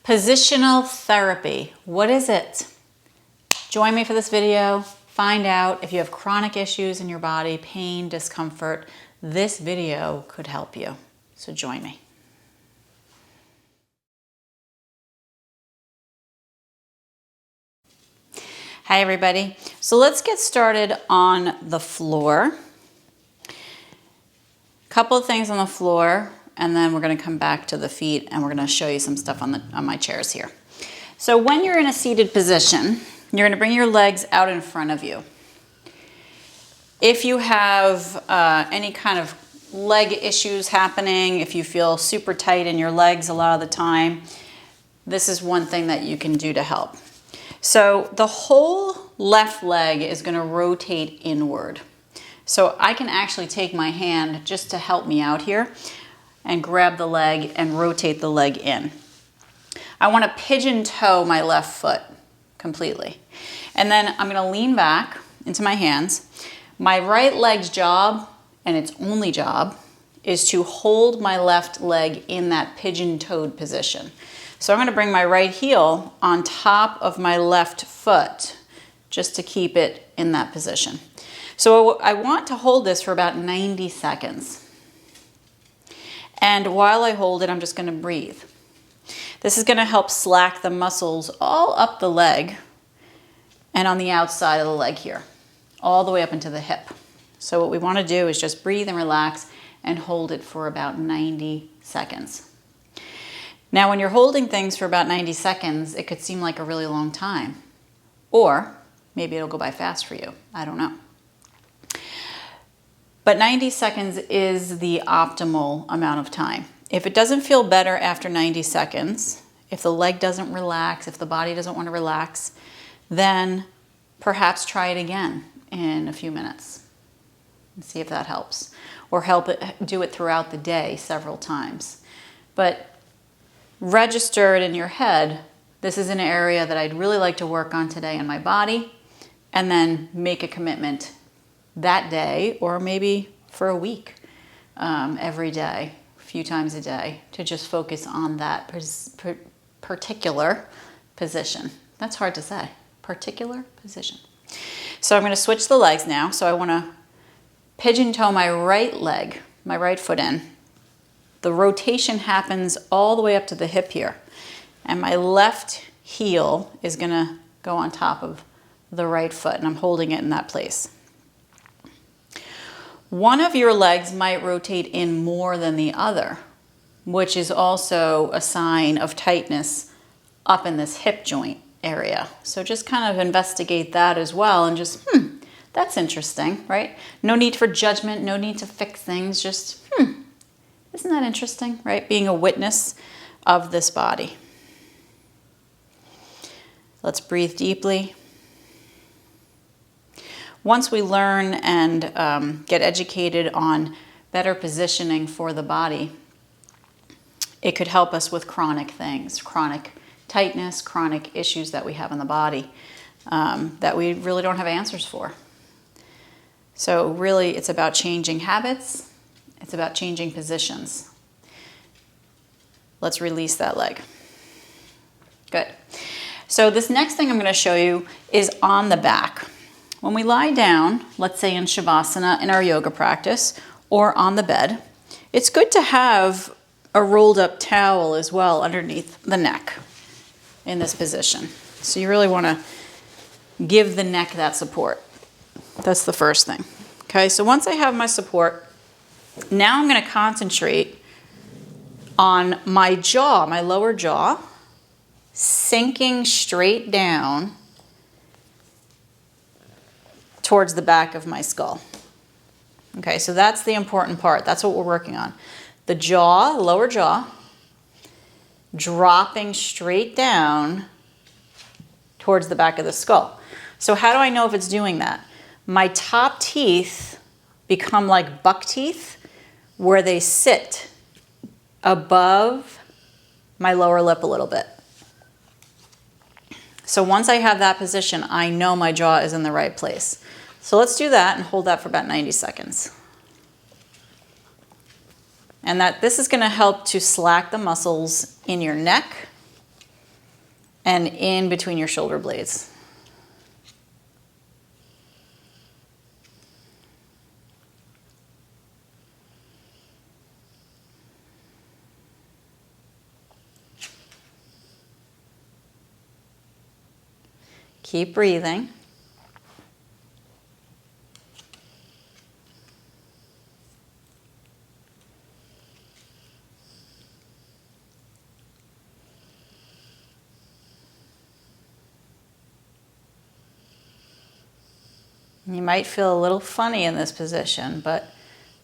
Positional therapy. What is it? Join me for this video. Find out if you have chronic issues in your body, pain, discomfort. This video could help you. So join me. Hi everybody. So let's get started on the floor. Couple of things on the floor, and then we're going to come back to the feet and we're going to show you some stuff on my chairs here. So when you're in a seated position, you're going to bring your legs out in front of you. If you have any kind of leg issues happening, if you feel super tight in your legs a lot of the time, this is one thing that you can do to help. So the whole left leg is going to rotate inward. So I can actually take my hand just to help me out here and grab the leg and rotate the leg in. I want to pigeon toe my left foot completely. And then I'm going to lean back into my hands. My right leg's job, and its only job, is to hold my left leg in that pigeon-toed position. So I'm going to bring my right heel on top of my left foot just to keep it in that position. So I want to hold this for about 90 seconds. And while I hold it, I'm just going to breathe. This is going to help slack the muscles all up the leg and on the outside of the leg here, all the way up into the hip. So what we want to do is just breathe and relax and hold it for about 90 seconds. Now, when you're holding things for about 90 seconds, it could seem like a really long time. Or maybe it'll go by fast for you. I don't know. But 90 seconds is the optimal amount of time. If it doesn't feel better after 90 seconds, if the leg doesn't relax, if the body doesn't want to relax, then perhaps try it again in a few minutes and see if that helps. Or do it throughout the day several times. But register it in your head, this is an area that I'd really like to work on today in my body, and then make a commitment that day, or maybe for a week, every day, a few times a day, to just focus on that particular position. That's hard to say, particular position. So I'm going to switch the legs now. So I want to pigeon toe my right leg, my right foot in. The rotation happens all the way up to the hip here. And my left heel is going to go on top of the right foot, and I'm holding it in that place. One of your legs might rotate in more than the other, which is also a sign of tightness up in this hip joint area. So just kind of investigate that as well and just, that's interesting, right? No need for judgment, no need to fix things, just, isn't that interesting, right? Being a witness of this body. Let's breathe deeply. Once we learn and get educated on better positioning for the body, it could help us with chronic things, chronic tightness, chronic issues that we have in the body that we really don't have answers for. So really, it's about changing habits. It's about changing positions. Let's release that leg. Good. So this next thing I'm going to show you is on the back. When we lie down, let's say in Shavasana in our yoga practice, or on the bed, it's good to have a rolled up towel as well underneath the neck in this position. So you really want to give the neck that support. That's the first thing. Okay, so once I have my support, now I'm going to concentrate on my jaw, my lower jaw, sinking straight down towards the back of my skull. Okay, so that's the important part. That's what we're working on. The jaw, lower jaw, dropping straight down towards the back of the skull. So how do I know if it's doing that? My top teeth become like buck teeth where they sit above my lower lip a little bit. So once I have that position, I know my jaw is in the right place. So let's do that and hold that for about 90 seconds. And this is going to help to slack the muscles in your neck and in between your shoulder blades. Keep breathing. You might feel a little funny in this position, but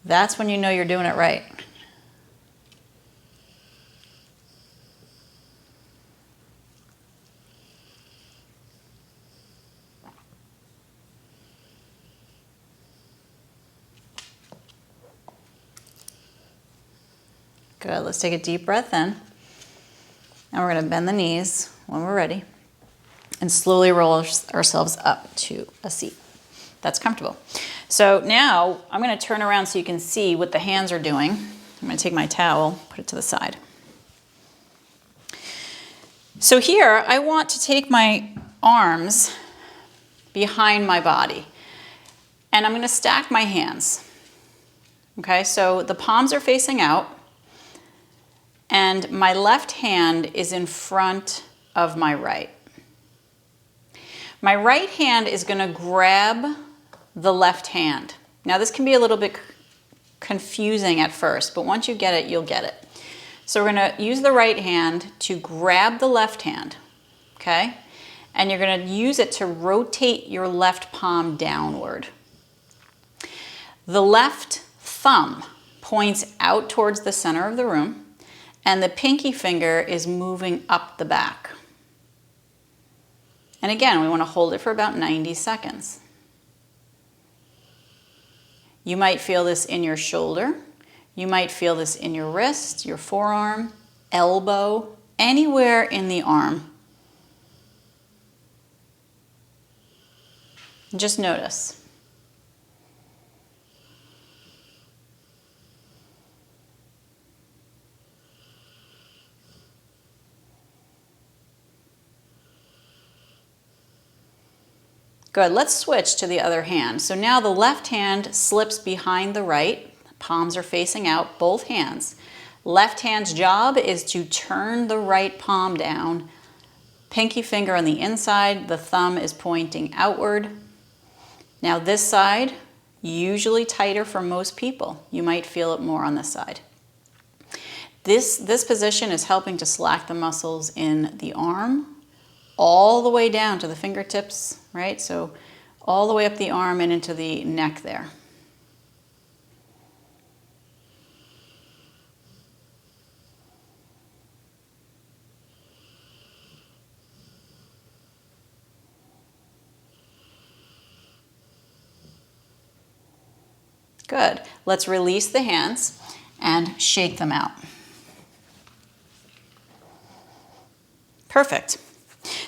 that's when you know you're doing it right. Good, let's take a deep breath in. And we're gonna bend the knees when we're ready and slowly roll ourselves up to a seat that's comfortable. So now I'm gonna turn around so you can see what the hands are doing. I'm gonna take my towel, put it to the side. So here, I want to take my arms behind my body and I'm gonna stack my hands. Okay, so the palms are facing out and my left hand is in front of my right. My right hand is gonna grab the left hand. Now this can be a little bit confusing at first, but once you get it, you'll get it. So we're gonna use the right hand to grab the left hand, okay? And you're gonna use it to rotate your left palm downward. The left thumb points out towards the center of the room, and the pinky finger is moving up the back. And again, we wanna hold it for about 90 seconds. You might feel this in your shoulder. You might feel this in your wrist, your forearm, elbow, anywhere in the arm. Just notice. Good, let's switch to the other hand. So now the left hand slips behind the right, palms are facing out, both hands. Left hand's job is to turn the right palm down, pinky finger on the inside, the thumb is pointing outward. Now this side, usually tighter for most people. You might feel it more on this side. This position is helping to slack the muscles in the arm, all the way down to the fingertips, right? So all the way up the arm and into the neck there. Good. Let's release the hands and shake them out. Perfect.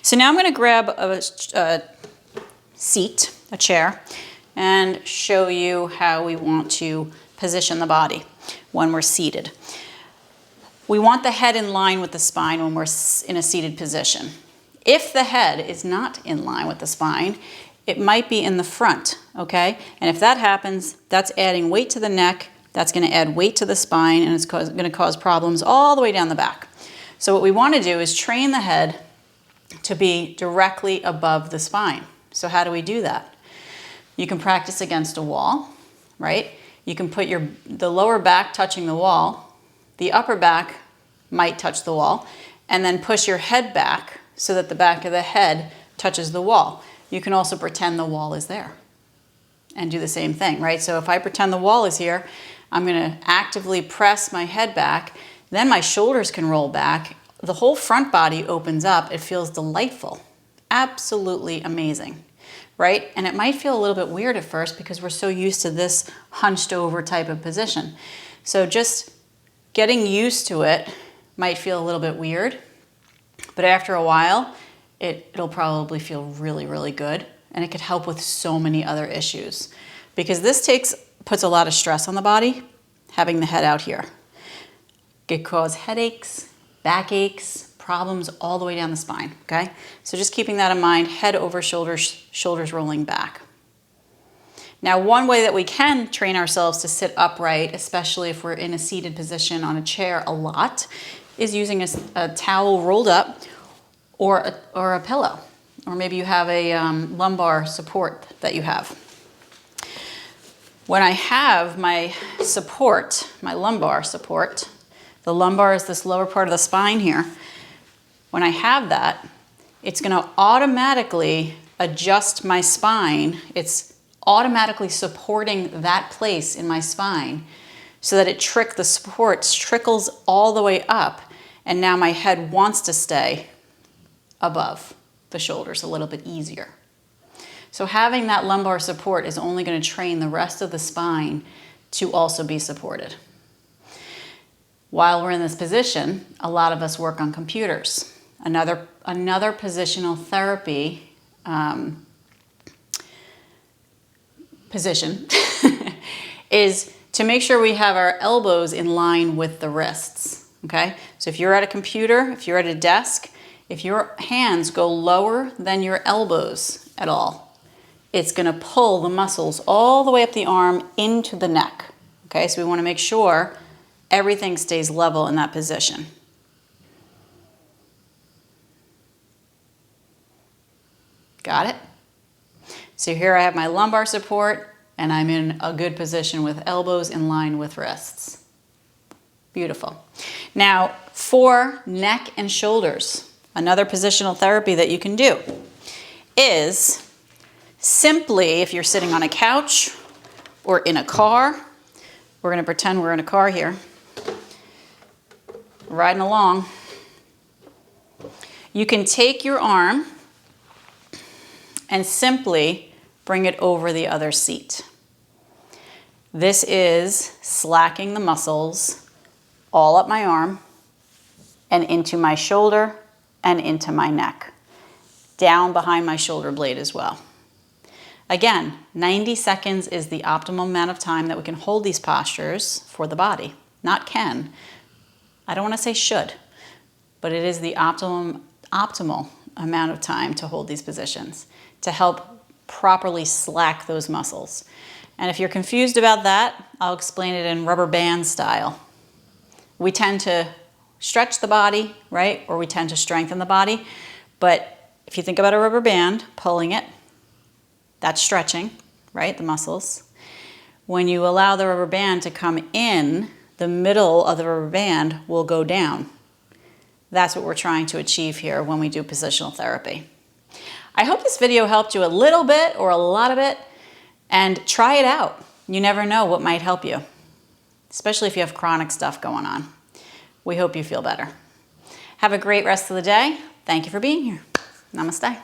So now I'm going to grab a seat, a chair, and show you how we want to position the body when we're seated. We want the head in line with the spine when we're in a seated position. If the head is not in line with the spine, it might be in the front, okay? And if that happens, that's adding weight to the neck, that's going to add weight to the spine, and it's going to cause problems all the way down the back. So what we want to do is train the head to be directly above the spine. So how do we do that? You can practice against a wall, right? You can put the lower back touching the wall, the upper back might touch the wall, and then push your head back so that the back of the head touches the wall. You can also pretend the wall is there and do the same thing, right? So if I pretend the wall is here, I'm gonna actively press my head back, then my shoulders can roll back, the whole front body opens up, it feels delightful, absolutely amazing, right? And it might feel a little bit weird at first because we're so used to this hunched over type of position. So just getting used to it might feel a little bit weird, but after a while, it'll probably feel really, really good, and it could help with so many other issues because this puts a lot of stress on the body, having the head out here. It could cause headaches, backaches, problems all the way down the spine, okay? So just keeping that in mind, head over shoulders, shoulders rolling back. Now, one way that we can train ourselves to sit upright, especially if we're in a seated position on a chair a lot, is using a towel rolled up or a pillow. Or maybe you have a lumbar support that you have. When I have my support, my lumbar support, the lumbar is this lower part of the spine here. When I have that, it's going to automatically adjust my spine. It's automatically supporting that place in my spine so that the support trickles all the way up, and now my head wants to stay above the shoulders a little bit easier. So having that lumbar support is only going to train the rest of the spine to also be supported. While we're in this position, a lot of us work on computers. Another positional therapy position is to make sure we have our elbows in line with the wrists, okay? So if you're at a computer, if you're at a desk, if your hands go lower than your elbows at all, it's going to pull the muscles all the way up the arm into the neck, okay? So we want to make sure everything stays level in that position. Got it? So here I have my lumbar support, and I'm in a good position with elbows in line with wrists. Beautiful. Now, for neck and shoulders, another positional therapy that you can do is simply, if you're sitting on a couch or in a car, we're going to pretend we're in a car here, riding along, you can take your arm and simply bring it over the other seat. This is slacking the muscles all up my arm and into my shoulder and into my neck, down behind my shoulder blade as well. Again, 90 seconds is the optimal amount of time that we can hold these postures for the body. Not can. I don't want to say should, but it is the optimal amount of time to hold these positions to help properly slack those muscles. And if you're confused about that, I'll explain it in rubber band style. We tend to stretch the body, right? Or we tend to strengthen the body. But if you think about a rubber band, pulling it, that's stretching, right? The muscles. When you allow the rubber band to come in, the middle of the rubber band will go down. That's what we're trying to achieve here when we do positional therapy. I hope this video helped you a little bit or a lot of it, and try it out. You never know what might help you, especially if you have chronic stuff going on. We hope you feel better. Have a great rest of the day. Thank you for being here. Namaste.